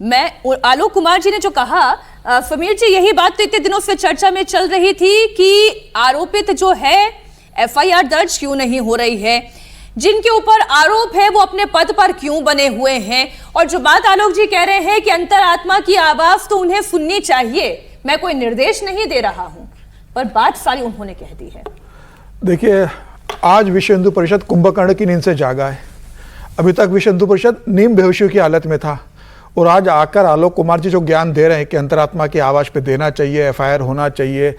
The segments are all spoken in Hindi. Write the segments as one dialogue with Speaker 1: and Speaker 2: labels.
Speaker 1: मैं आलोक कुमार जी ने जो कहा समीर जी, यही बात तो इतने दिनों से चर्चा में चल रही थी कि आरोपित जो है एफआईआर दर्ज क्यों नहीं हो रही है, जिनके ऊपर आरोप है वो अपने पद पर क्यों बने हुए हैं। और जो बात आलोक जी कह रहे हैं कि अंतरात्मा की आवाज तो उन्हें सुननी चाहिए, मैं कोई निर्देश नहीं दे रहा हूं, पर बात सारी उन्होंने कह दी है।
Speaker 2: देखिए, आज विश्व हिंदू परिषद कुंभकर्ण की नींद से जागा है। अभी तक विश्व हिंदू परिषद नीम बेहोशी की हालत में था, और आज आकर आलोक कुमार जी जो ज्ञान दे रहे हैं कि अंतरात्मा की आवाज़ पे देना चाहिए, एफआईआर होना चाहिए,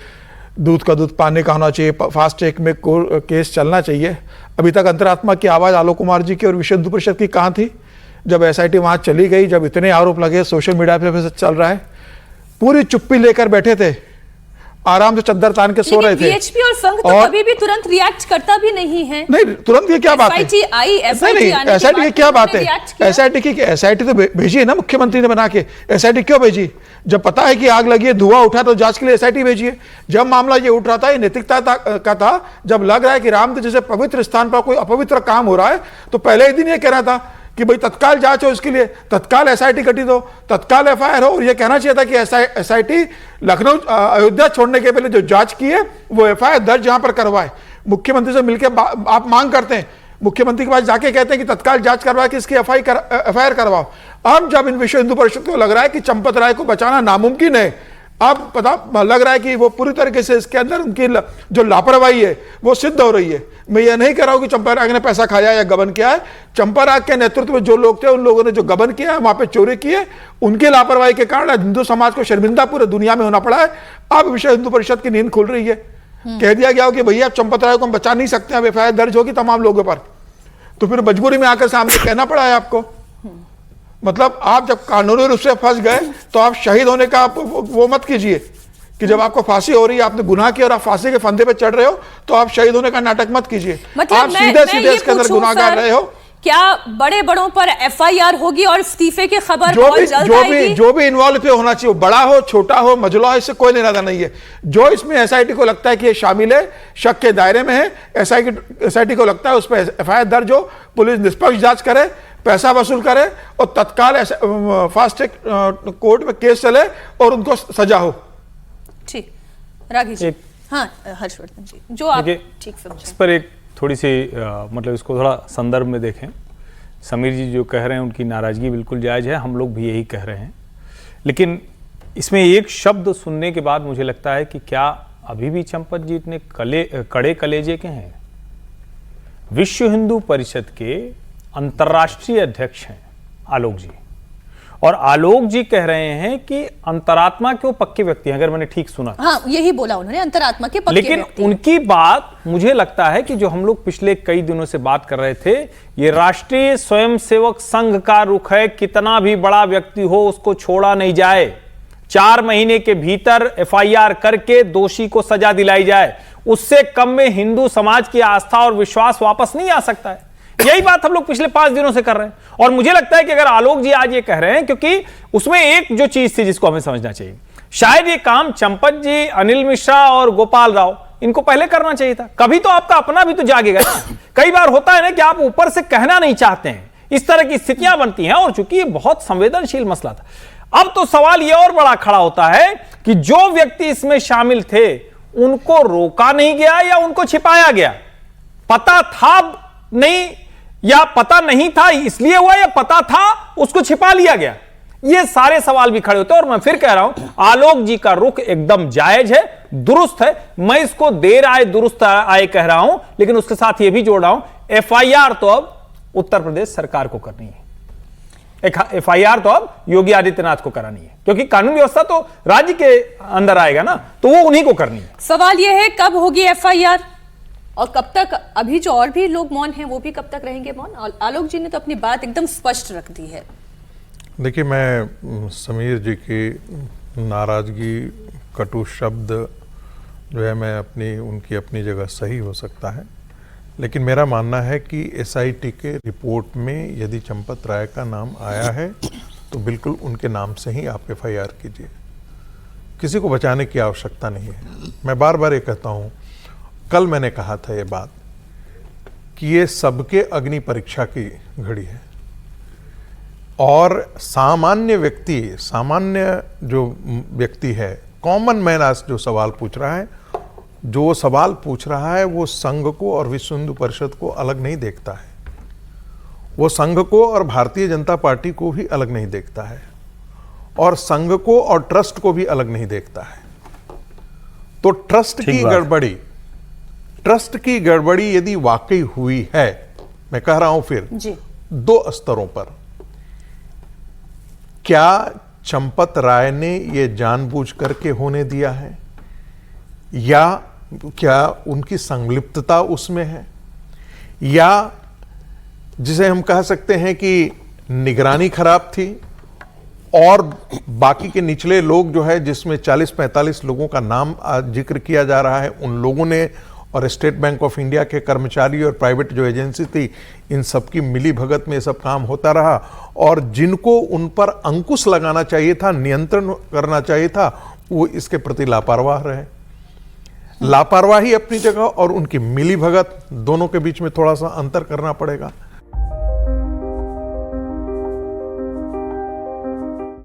Speaker 2: दूध का दूध पानी का होना चाहिए, फास्ट ट्रैक में केस चलना चाहिए। अभी तक अंतरात्मा की आवाज़ आलोक कुमार जी की और विश्व हिंदू परिषद की कहाँ थी? जब एसआईटी वहाँ चली गई, जब इतने आरोप लगे, सोशल मीडिया पे चल रहा है, पूरी चुप्पी लेकर बैठे थे, आराम से चद्दर तान के सो रहे थे।
Speaker 1: बीएचपी और संघ तो कभी भी तुरंत रिएक्ट करता भी नहीं है।
Speaker 2: नहीं, तुरंत ये क्या बात है?
Speaker 1: एसआईटी
Speaker 2: की क्या बात है? एसआईटी तो भेजी है ना मुख्यमंत्री ने बना के। एसआईटी क्यों भेजी? जब पता है कि आग लगी है, धुआं उठा, तो जांच के लिए एसआईटी भेजी है। जब मामला ये उठ रहा था, ये नैतिकता का था, जब लग रहा है कि राम जैसे पवित्र स्थान पर कोई अपवित्र काम हो रहा है, तो पहले ही दिन ये कहना था कि भाई तत्काल जांच हो, इसके लिए तत्काल एसआईटी गठित हो, तत्काल एफआईआर हो। और ये कहना चाहिए था कि एसआईटी लखनऊ अयोध्या छोड़ने के पहले जो जांच की है वो एफआईआर दर्ज यहां पर करवाए। मुख्यमंत्री से मिलकर आप मांग करते हैं, मुख्यमंत्री के पास जाके कहते हैं कि तत्काल जांच करवा के इसकी एफआईआर करवाओ। अब जब इन विश्व हिंदू परिषद को लग रहा है कि चंपत राय को बचाना नामुमकिन है, अब पता लग रहा है कि वो पूरी तरीके से इसके अंदर उनकी जो लापरवाही है वो सिद्ध हो रही है। मैं ये नहीं कह रहा हूं कि चंपा राग ने पैसा खाया या गबन किया है। चंपा राग के नेतृत्व में जो लोग थे, उन लोगों ने जो गबन किया है, वहां पे चोरी की है, उनकी लापरवाही के कारण हिंदू समाज को शर्मिंदा पूरे दुनिया में होना पड़ा है। अब विश्व हिंदू परिषद की नींद खुल रही है। कह दिया गया हो कि भैया चंपत राय को हम बचा नहीं सकते, अब एफआईआर दर्ज होगी तमाम लोगों पर, तो फिर मजबूरी में आकर सामने कहना पड़ा है आपको। मतलब आप जब कानूनी रूप से फंस गए तो आप शहीद होने का वो मत कीजिए कि जब आपको फांसी हो रही है, आपने गुनाह किया और आप फांसी के फंदे पे चढ़ रहे हो, तो आप शहीद होने का नाटक मत कीजिए।
Speaker 1: मतलब
Speaker 2: आप सीधे सीधे इसके अंदर गुनाह कर रहे हो।
Speaker 1: क्या बड़े बड़ों पर एफआईआर होगी और इस्तीफे की खबर बहुत जल्द आएगी?
Speaker 2: जो भी इन्वॉल्व पे होना चाहिए, बड़ा हो, छोटा हो, मजला हो, इससे कोई लेना देना नहीं है। जो इसमें एसआईटी को लगता है कि ये शामिल है, शक के दायरे में है, एसआईटी को लगता है उस पर एफआईआर दर्ज हो, पुलिस निष्पक्ष जांच करे, पैसा वसूल करे और तत्काल फास्ट ट्रैक कोर्ट में केस चले और उनको सजा हो।
Speaker 1: ठीक, रागी जी। हाँ हर्षवर्धन जी, जो आप ठीक समझे
Speaker 3: इस पर एक थोड़ी सी मतलब इसको थोड़ा संदर्भ में देखें। समीर जी जो कह रहे हैं उनकी नाराजगी बिल्कुल जायज़ है, हम लोग भी यही कह रहे हैं, लेकिन इसमें एक शब्द सुनने के बाद मुझे लगता है कि क्या अभी भी चंपत जी इतने कड़े कलेजे के हैं? विश्व हिंदू परिषद के अंतर्राष्ट्रीय अध्यक्ष हैं आलोक जी, और आलोक जी कह रहे हैं कि अंतरात्मा के वो पक्के व्यक्ति हैं, अगर मैंने ठीक सुना।
Speaker 1: हाँ, यही बोला उन्होंने, अंतरात्मा के पक्के
Speaker 3: लेकिन
Speaker 1: व्यक्ति।
Speaker 3: उनकी बात मुझे लगता है कि जो हम लोग पिछले कई दिनों से बात कर रहे थे, ये राष्ट्रीय स्वयंसेवक संघ का रुख है, कितना भी बड़ा व्यक्ति हो उसको छोड़ा नहीं जाए, 4 महीने के भीतर एफआईआर करके दोषी को सजा दिलाई जाए, उससे कम में हिंदू समाज की आस्था और विश्वास वापस नहीं आ सकता है। यही बात हम लोग पिछले 5 दिनों से कर रहे हैं, और मुझे लगता है कि अगर आलोक जी आज ये कह रहे हैं, क्योंकि उसमें एक जो चीज थी जिसको हमें समझना चाहिए, शायद ये काम चंपत जी, अनिल मिश्रा और गोपाल राव इनको पहले करना चाहिए था। कभी तो आपका अपना भी तो जागेगा। कई बार होता है ना कि आप ऊपर से कहना नहीं चाहते हैं, इस तरह की स्थितियां बनती हैं, और चूंकि ये बहुत संवेदनशील मसला था, अब तो सवाल यह और बड़ा खड़ा होता है कि जो व्यक्ति इसमें शामिल थे उनको रोका नहीं गया या उनको छिपाया गया, पता था नहीं या पता नहीं था इसलिए हुआ, या पता था उसको छिपा लिया गया। ये सारे सवाल भी खड़े होते हैं, और मैं फिर कह रहा हूं आलोक जी का रुख एकदम जायज है, दुरुस्त है। मैं इसको देर आए दुरुस्त आए कह रहा हूं, लेकिन उसके साथ यह भी जोड़ रहा हूं, एफआईआर तो अब उत्तर प्रदेश सरकार को करनी है, एफआईआर तो अब योगी आदित्यनाथ को करानी है, क्योंकि कानून व्यवस्था तो राज्य के अंदर आएगा ना, तो वो उन्हीं को करनी है।
Speaker 1: सवाल यह है कब होगी एफआईआर और कब तक? अभी जो और भी लोग मौन हैं वो भी कब तक रहेंगे मौन? आलोक जी ने तो अपनी बात एकदम स्पष्ट रख दी है।
Speaker 4: देखिए, मैं समीर जी की नाराजगी, कटु शब्द जो है, मैं उनकी अपनी जगह सही हो सकता है, लेकिन मेरा मानना है कि एसआईटी के रिपोर्ट में यदि चंपत राय का नाम आया है तो बिल्कुल उनके नाम से ही आप एफआईआर कीजिए, किसी को बचाने की आवश्यकता नहीं है। मैं बार बार ये कहता हूँ, कल मैंने कहा था ये बात कि ये सबके अग्नि परीक्षा की घड़ी है। और सामान्य जो व्यक्ति है, कॉमन मैन आज जो सवाल पूछ रहा है, वो संघ को और विश्व हिंदू परिषद को अलग नहीं देखता है। वो संघ को और भारतीय जनता पार्टी को भी अलग नहीं देखता है, और संघ को और ट्रस्ट को भी अलग नहीं देखता है। तो ट्रस्ट की गड़बड़ी यदि वाकई हुई है, मैं कह रहा हूं फिर
Speaker 1: जी।
Speaker 4: 2 स्तरों पर, क्या चंपत राय ने यह जानबूझ करके होने दिया है, या क्या उनकी संलिप्तता उसमें है, या जिसे हम कह सकते हैं कि निगरानी खराब थी, और बाकी के निचले लोग जो है, जिसमें 40-45 लोगों का नाम जिक्र किया जा रहा है, उन लोगों ने, और स्टेट बैंक ऑफ इंडिया के कर्मचारी और प्राइवेट जो एजेंसी थी, इन सबकी मिली भगत में सब काम होता रहा, और जिनको उन पर अंकुश लगाना चाहिए था, नियंत्रण करना चाहिए था, वो इसके प्रति लापरवाह रहे। लापरवाही अपनी जगह और उनकी मिली भगत, दोनों के बीच में थोड़ा सा अंतर करना पड़ेगा।